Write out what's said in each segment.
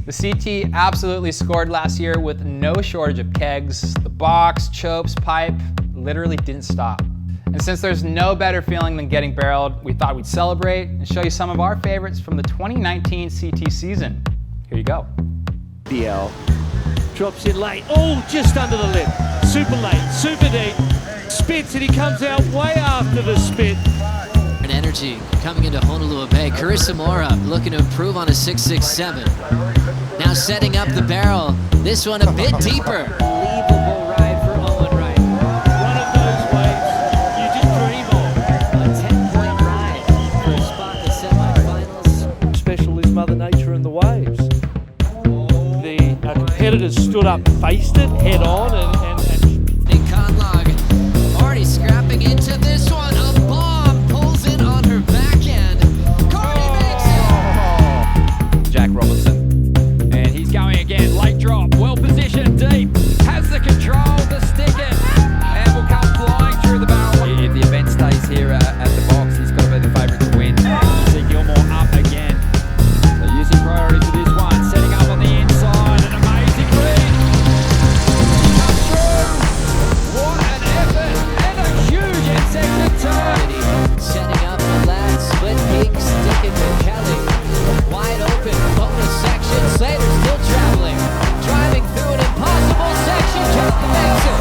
The CT absolutely scored last year with no shortage of kegs. The box, chopes, pipe literally didn't stop. And since there's no better feeling than getting barreled, we thought we'd celebrate and show you some of our favorites from the 2019 CT season. Here you go. DL drops in late, oh, just under the lip, super late, super deep, spits and he comes out way after the spit. An energy coming into Honolulu Bay. Carissa Mora looking to improve on a 6.67. Now setting up the barrel, this one a bit deeper. Unbelievable ride for Owen Wright. One of those waves you just dream of. A 10-point ride for a spot in the semifinals. Special is Mother Nature and the waves. The competitors stood up, faced it head on and Big Conlog already scrapping into this one. A bomb pulls in on her backhand. Cardi makes it. Jack Robinson. And he's going again. Late drop. Well positioned deep. Has the control to stick it. And will come flying through the barrel. If the event stays here at the box, he's got to be the favourite to win. You see Gilmore up again. So using priority for this one. Setting up on the inside. An amazing read. Comes through. What an effort. And a huge end-section turn. Setting up the last split peak, sticking with Kelly. Wide open, bonus section. Slater still traveling. Driving through an impossible section. Kelly makes it.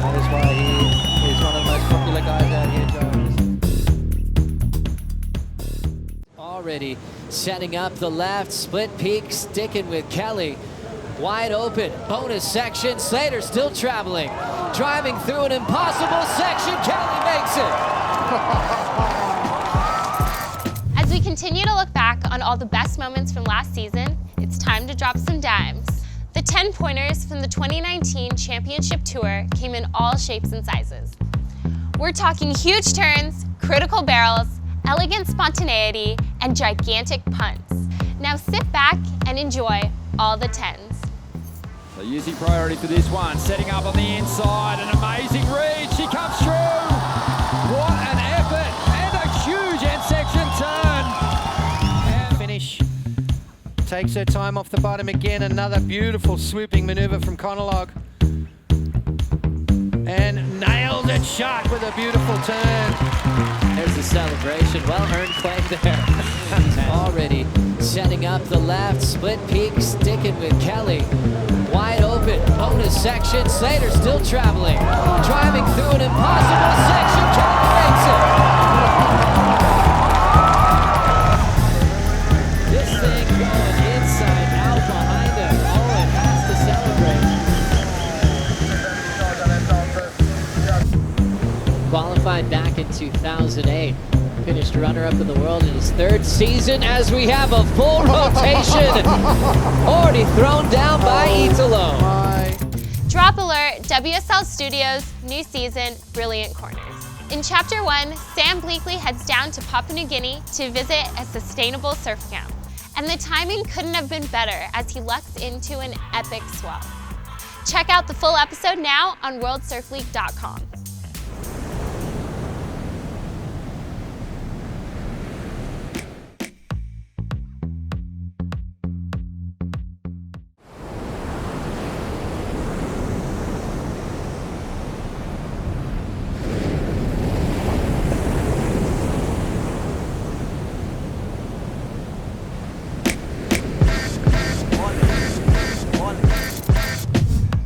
That is why he is one of the most popular guys out here, Jones. Already setting up the left, split peak, sticking with Kelly. Wide open, bonus section. Slater still traveling. Driving through an impossible section. Kelly makes it. As we continue to look back on all the best moments from last season, it's time to drop some dimes. The 10-pointers from the 2019 Championship Tour came in all shapes and sizes. We're talking huge turns, critical barrels, elegant spontaneity, and gigantic punts. Now sit back and enjoy all the 10s. So using priority for this one. Setting up on the inside. An amazing read. She comes through. What an effort. And a huge end section turn. And Finish. Takes her time off the bottom again. Another beautiful swooping maneuver from Conolog. And nails it shut with a beautiful turn. There's the celebration. Well-earned claim there. Already setting up the left, split peak, sticking with Kelly. Wide open, bonus section. Slater still traveling. Driving through an impossible section. Kelly makes it. This thing going inside out behind him. Owen has to celebrate. Qualified back in 2008. Finished runner-up in the world in his third season as we have a full rotation. Already thrown down by Italo. Drop alert, WSL Studios, new season, Brilliant Corners. In Chapter 1, Sam Bleakley heads down to Papua New Guinea to visit a sustainable surf camp. And the timing couldn't have been better as he lucks into an epic swell. Check out the full episode now on worldsurfleague.com.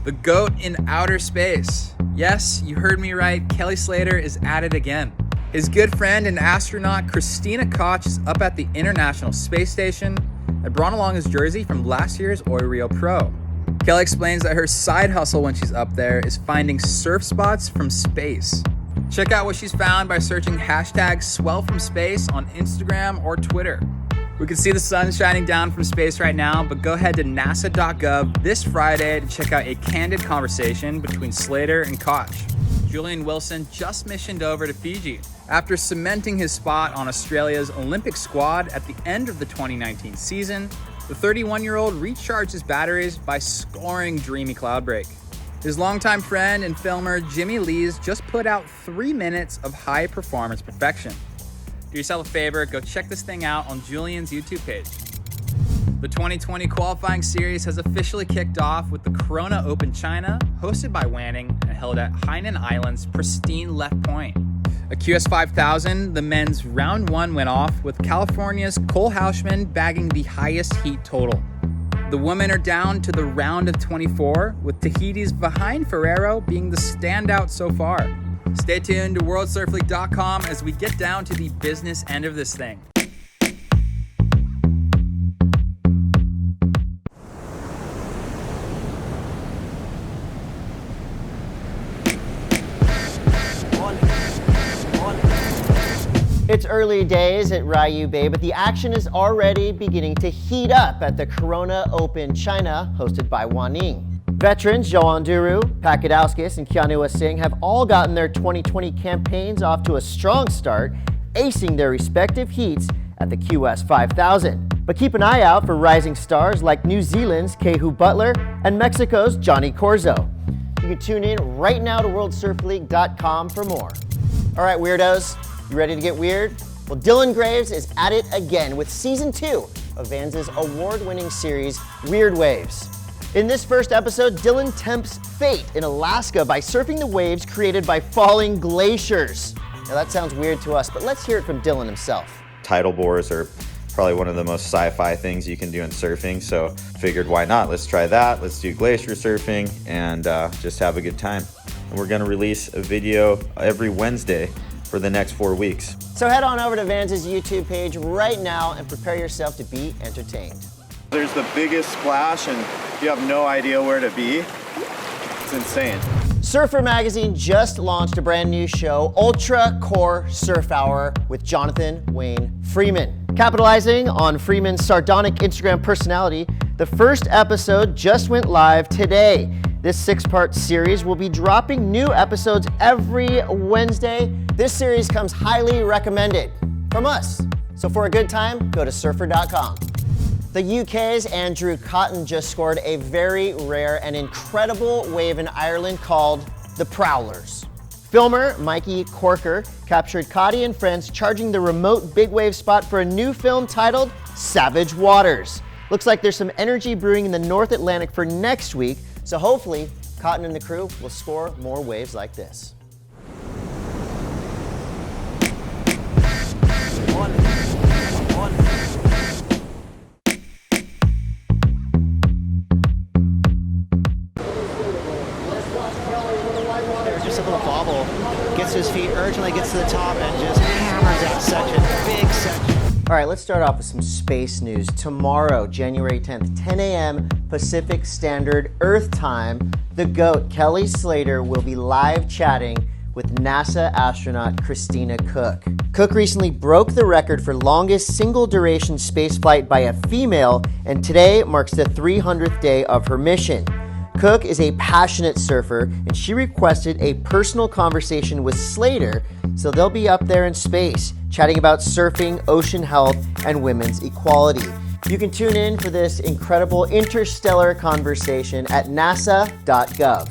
The GOAT in outer space. Yes, you heard me right, Kelly Slater is at it again. His good friend and astronaut Christina Koch is up at the International Space Station and brought along his jersey from last year's RIYUE Pro. Kelly explains that her side hustle when she's up there is finding surf spots from space. Check out what she's found by searching hashtag #SwellFromSpace on Instagram or Twitter. We can see the sun shining down from space right now, but go ahead to nasa.gov this Friday to check out a candid conversation between Slater and Koch. Julian Wilson just missioned over to Fiji after cementing his spot on Australia's Olympic squad at the end of the 2019 season. The 31-year-old recharged his batteries by scoring dreamy Cloudbreak. His longtime friend and filmer Jimmy Lees just put out 3 minutes of high performance perfection. Do yourself a favor, go check this thing out on Julian's YouTube page. The 2020 qualifying series has officially kicked off with the Corona Open China, hosted by Wanning and held at Hainan Island's pristine Left Point. A QS 5000, the men's round 1 went off with California's Cole Houshman bagging the highest heat total. The women are down to the round of 24, with Tahiti's Vahain Ferrero being the standout so far. Stay tuned to WorldSurfLeague.com as we get down to the business end of this thing. It's early days at RIYUE Bay, but the action is already beginning to heat up at the Corona Open China, hosted by Wanning. Veterans Joan Duru, Pakadauskas, and Kianua Singh have all gotten their 2020 campaigns off to a strong start, acing their respective heats at the QS 5000. But keep an eye out for rising stars like New Zealand's Kehu Butler and Mexico's Johnny Corzo. You can tune in right now to WorldSurfLeague.com for more. All right, weirdos. You ready to get weird? Well, Dylan Graves is at it again with season 2 of Vans' award-winning series, Weird Waves. In this first episode, Dylan tempts fate in Alaska by surfing the waves created by falling glaciers. Now that sounds weird to us, but let's hear it from Dylan himself. Tidal bores are probably one of the most sci-fi things you can do in surfing, so figured why not? Let's try that. Let's do glacier surfing and just have a good time. And we're gonna release a video every Wednesday for the next 4 weeks. So head on over to Vans' YouTube page right now and prepare yourself to be entertained. There's the biggest splash and you have no idea where to be. It's insane. Surfer Magazine just launched a brand new show, Ultra Core Surf Hour, with Jonathan Wayne Freeman. Capitalizing on Freeman's sardonic Instagram personality, the first episode just went live today. This 6-part series will be dropping new episodes every Wednesday. This series comes highly recommended from us. So for a good time, go to surfer.com. The UK's Andrew Cotton just scored a very rare and incredible wave in Ireland called the Prowlers. Filmer Mikey Corker captured Cotty and friends charging the remote big wave spot for a new film titled Savage Waters. Looks like there's some energy brewing in the North Atlantic for next week, so hopefully Cotton and the crew will score more waves like this. Just a little bobble, gets his feet urgently, gets to the top and just hammers out section, big section. All right, let's start off with some space news. Tomorrow, January 10th, 10 a.m. Pacific Standard Earth Time, the GOAT, Kelly Slater, will be live chatting with NASA astronaut Christina Koch. Koch recently broke the record for longest single-duration spaceflight by a female, and today marks the 300th day of her mission. Koch is a passionate surfer, and she requested a personal conversation with Slater, so they'll be up there in space, chatting about surfing, ocean health, and women's equality. You can tune in for this incredible interstellar conversation at nasa.gov.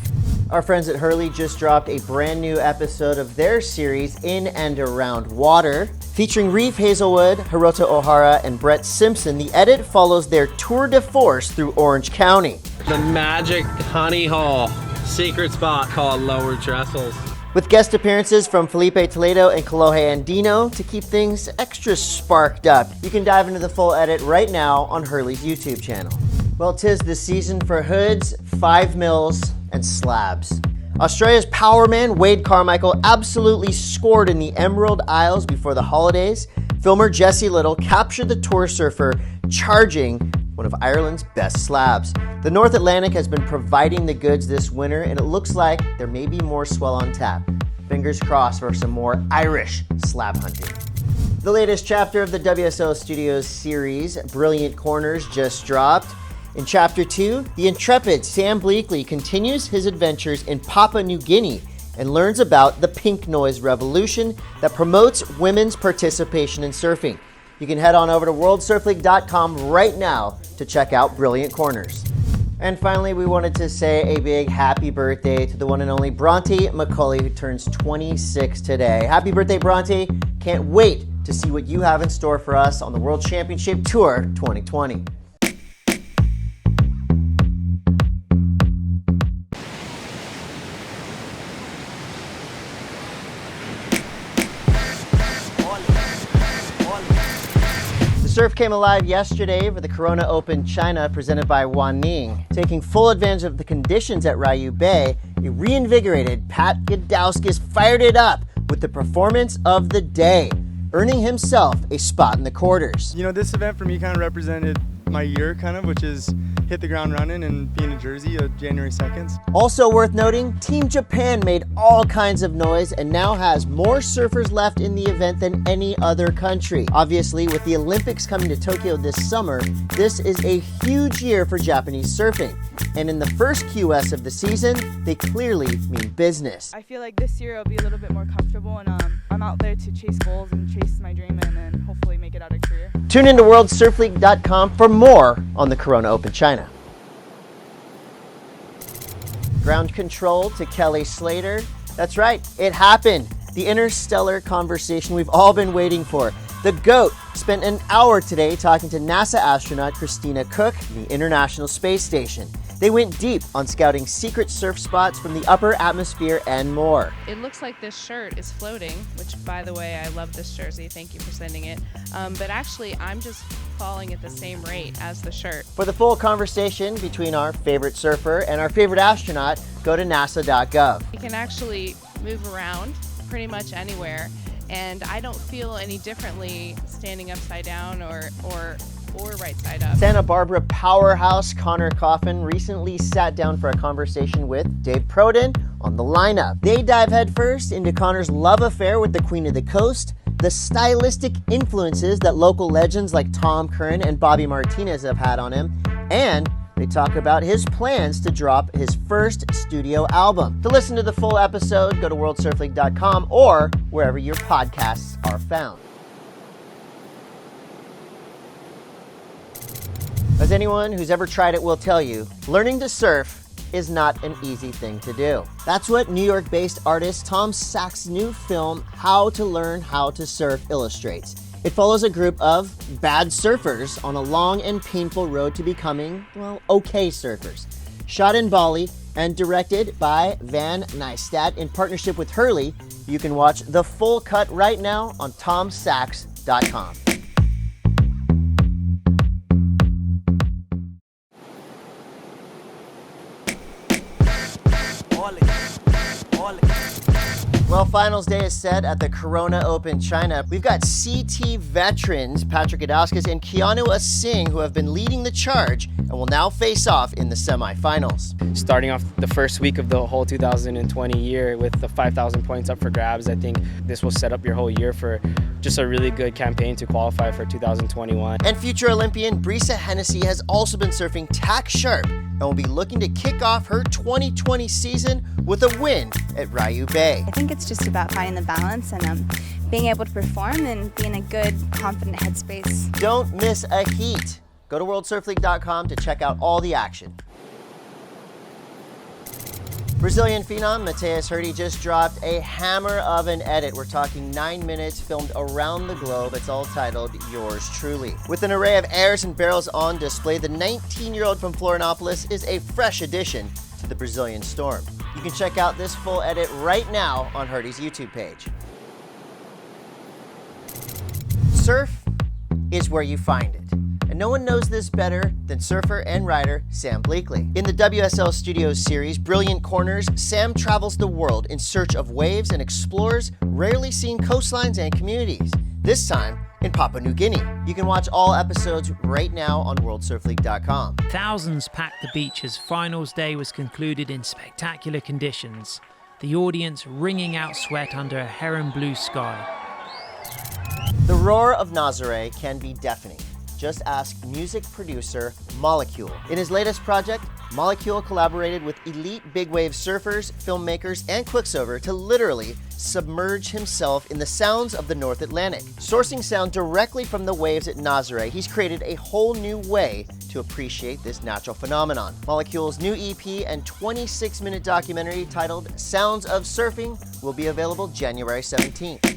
Our friends at Hurley just dropped a brand new episode of their series In and Around Water. Featuring Reef Hazelwood, Hirota O'Hara, and Brett Simpson, the edit follows their tour de force through Orange County. The magic honey hole secret spot called Lower Trestles. With guest appearances from Felipe Toledo and Kolohe Andino to keep things extra sparked up. You can dive into the full edit right now on Hurley's YouTube channel. Well, 'tis the season for hoods, 5 mils, and slabs. Australia's power man Wade Carmichael absolutely scored in the Emerald Isles before the holidays. Filmer Jesse Little captured the tour surfer charging one of Ireland's best slabs. The North Atlantic has been providing the goods this winter, and it looks like there may be more swell on tap. Fingers crossed for some more Irish slab hunting. The latest chapter of the WSO Studios series, Brilliant Corners, just dropped. In Chapter 2, the intrepid Sam Bleakley continues his adventures in Papua New Guinea and learns about the pink noise revolution that promotes women's participation in surfing. You can head on over to WorldSurfLeague.com right now to check out Brilliant Corners. And finally, we wanted to say a big happy birthday to the one and only Bronte MACAULAY, who turns 26 today. Happy birthday, Bronte. Can't wait to see what you have in store for us on the World Championship Tour 2020. Surf came alive yesterday for the Corona Open China presented by Wanning. Taking full advantage of the conditions at RIYUE Bay, a reinvigorated Pat Gudauskis fired it up with the performance of the day, earning himself a spot in the quarters. You know, this event for me kind of represented my year, which is hit the ground running and being in Jersey January 2nd. Also worth noting, Team Japan made all kinds of noise and now has more surfers left in the event than any other country. Obviously, with the Olympics coming to Tokyo this summer, this is a huge year for Japanese surfing. And in the first QS of the season, they clearly mean business. I feel like this year I'll be a little bit more comfortable, and I'm out there to chase goals and chase my dream and then hopefully make it out a career. Tune into WorldSurfLeague.com for more on the Corona Open China. Ground control to Kelly Slater. That's right, it happened. The interstellar conversation we've all been waiting for. The GOAT spent an hour today talking to NASA astronaut Christina Koch in the International Space Station. They went deep on scouting secret surf spots from the upper atmosphere and more. It looks like this shirt is floating, which, by the way, I love this jersey. Thank you for sending it. But actually, I'm just falling at the same rate as the shirt. For the full conversation between our favorite surfer and our favorite astronaut, go to nasa.gov. You can actually move around pretty much anywhere, and I don't feel any differently standing upside down or right side up. Santa Barbara powerhouse Connor Coffin recently sat down for a conversation with Dave Proden on the lineup. They dive headfirst into Connor's love affair with the Queen of the Coast, the stylistic influences that local legends like Tom Curran and Bobby Martinez have had on him, and they talk about his plans to drop his first studio album. To listen to the full episode, go to WorldSurfLeague.com or wherever your podcasts are found. As anyone who's ever tried it will tell you, learning to surf is not an easy thing to do. That's what New York-based artist Tom SACHS' new film, How to Learn How to Surf, illustrates. It follows a group of bad surfers on a long and painful road to becoming, well, okay surfers. Shot in Bali and directed by Van Nystad in partnership with Hurley, you can watch the full cut right now on TomSACHS.com. Well, finals day is set at the Corona Open China. We've got CT veterans Patrick Gudauskis and Keanu Singh who have been leading the charge and will now face off in the semifinals. Starting off the first week of the whole 2020 year with the 5,000 points up for grabs, I think this will set up your whole year for just a really good campaign to qualify for 2021. And future Olympian Brisa Hennessy has also been surfing tack sharp and will be looking to kick off her 2020 season with a win at RIYUE Bay. I think it's just about finding the balance and being able to perform and be in a good, confident headspace. Don't miss a heat. Go to WorldSurfLeague.com to check out all the action. Brazilian phenom MATEUS HERDY just dropped a hammer of an edit. We're talking 9 minutes filmed around the globe. It's all titled Yours Truly. With an array of airs and barrels on display, the 19-year-old from Florianopolis is a fresh addition to the Brazilian storm. You can check out this full edit right now on Herdy's YouTube page. Surf is where you find it. And no one knows this better than surfer and writer Sam Bleakley. In the WSL Studios series, Brilliant Corners, Sam travels the world in search of waves and explores rarely seen coastlines and communities, this time in Papua New Guinea. You can watch all episodes right now on WorldSurfLeague.com. Thousands packed the beach as finals day was concluded in spectacular conditions, the audience wringing out sweat under a heron blue sky. The roar of Nazare can be deafening. Just ask music producer Molecule. In his latest project, Molecule collaborated with elite big wave surfers, filmmakers, and QUIKSILVER to literally submerge himself in the sounds of the North Atlantic. Sourcing sound directly from the waves at Nazare, he's created a whole new way to appreciate this natural phenomenon. Molecule's new EP and 26-minute documentary titled Sounds of Surfing will be available January 17th.